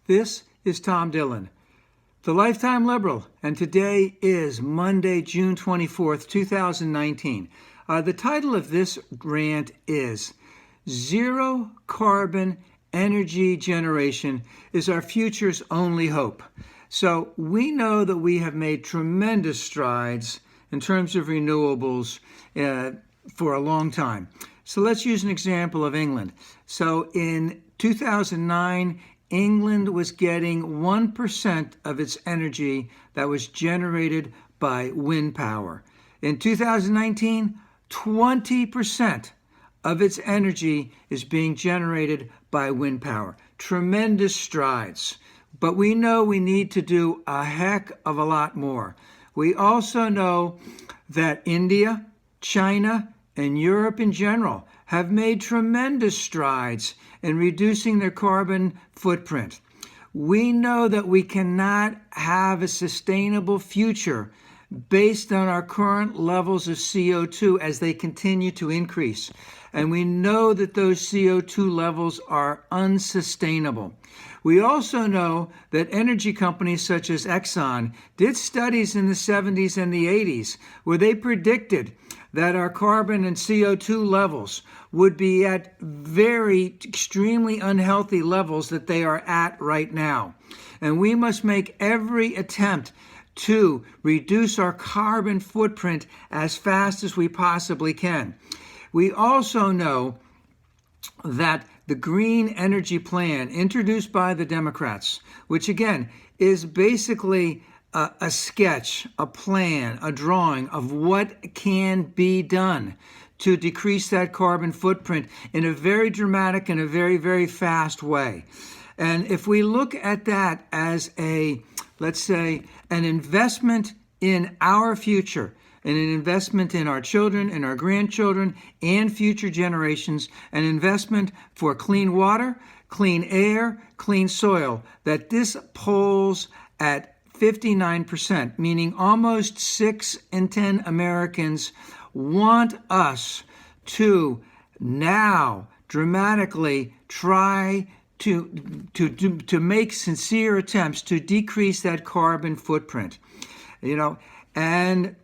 This is Tom Dillon, the Lifetime Liberal, and today is Monday, June 24th, 2019. The title of this rant is Zero Carbon Energy Generation is Our Future's Only Hope. So we know that we have made tremendous strides in terms of renewables for a long time. So let's use an example of England. So in 2009, England was getting 1% of its energy that was generated by wind power. In 2019, 20% of its energy is being generated by wind power. Tremendous strides. But we know we need to do a heck of a lot more. We also know that India, China, and Europe in general have made tremendous strides in reducing their carbon footprint. We know that we cannot have a sustainable future based on our current levels of CO2 as they continue to increase. And we know that those CO2 levels are unsustainable. We also know that energy companies such as Exxon did studies in the 70s and the 80s where they predicted that our carbon and CO2 levels would be at very extremely unhealthy levels that they are at right now. And we must make every attempt to reduce our carbon footprint as fast as we possibly can. We also know that the Green Energy Plan introduced by the Democrats, which again is basically a sketch, a plan, a drawing of what can be done to decrease that carbon footprint in a very dramatic and a very, very fast way. And if we look at that as let's say, an investment in our future, and an investment in our children and our grandchildren and future generations, an investment for clean water, clean air, clean soil, that this polls at 59%, meaning almost 6 in 10 Americans want us to now dramatically try to make sincere attempts to decrease that carbon footprint. And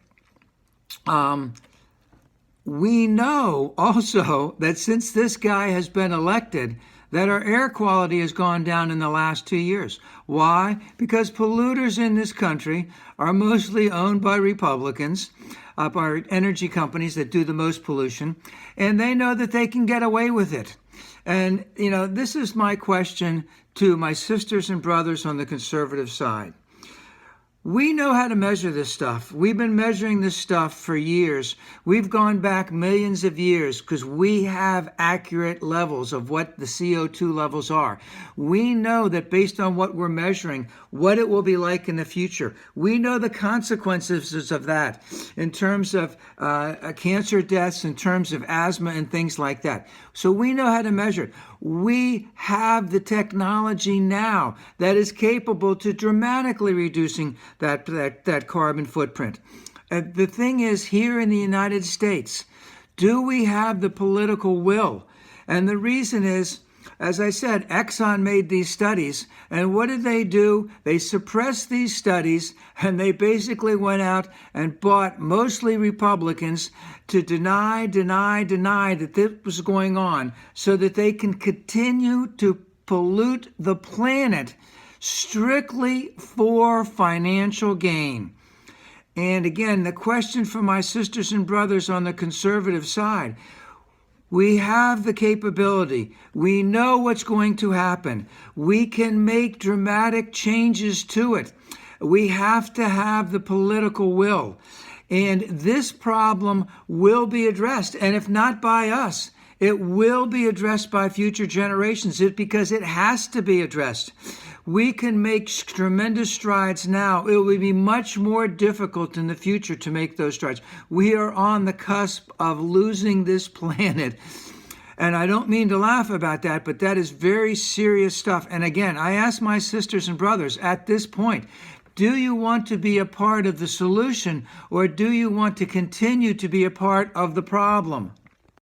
we know also that since this guy has been elected, that our air quality has gone down in the last 2 years. Why? Because polluters in this country are mostly owned by Republicans, by energy companies that do the most pollution, and they know that they can get away with it. And, this is my question to my sisters and brothers on the conservative side. We know how to measure this stuff. We've been measuring this stuff for years. We've gone back millions of years because we have accurate levels of what the CO2 levels are. We know that based on what we're measuring, what it will be like in the future. We know the consequences of that in terms of cancer deaths, in terms of asthma and things like that. So we know how to measure it. We have the technology now that is capable to dramatically reducing that carbon footprint. The thing is, here in the United States, do we have the political will? And the reason is, as I said, Exxon made these studies, and what did they do? They suppressed these studies, and they basically went out and bought mostly Republicans to deny that this was going on so that they can continue to pollute the planet strictly for financial gain. And again, the question for my sisters and brothers on the conservative side, we have the capability. We know what's going to happen. We can make dramatic changes to it. We have to have the political will. And this problem will be addressed. And if not by us, it will be addressed by future generations because it has to be addressed. We can make tremendous strides now. It will be much more difficult in the future to make those strides. We are on the cusp of losing this planet. And I don't mean to laugh about that, but that is very serious stuff. And again, I ask my sisters and brothers at this point, do you want to be a part of the solution, or do you want to continue to be a part of the problem?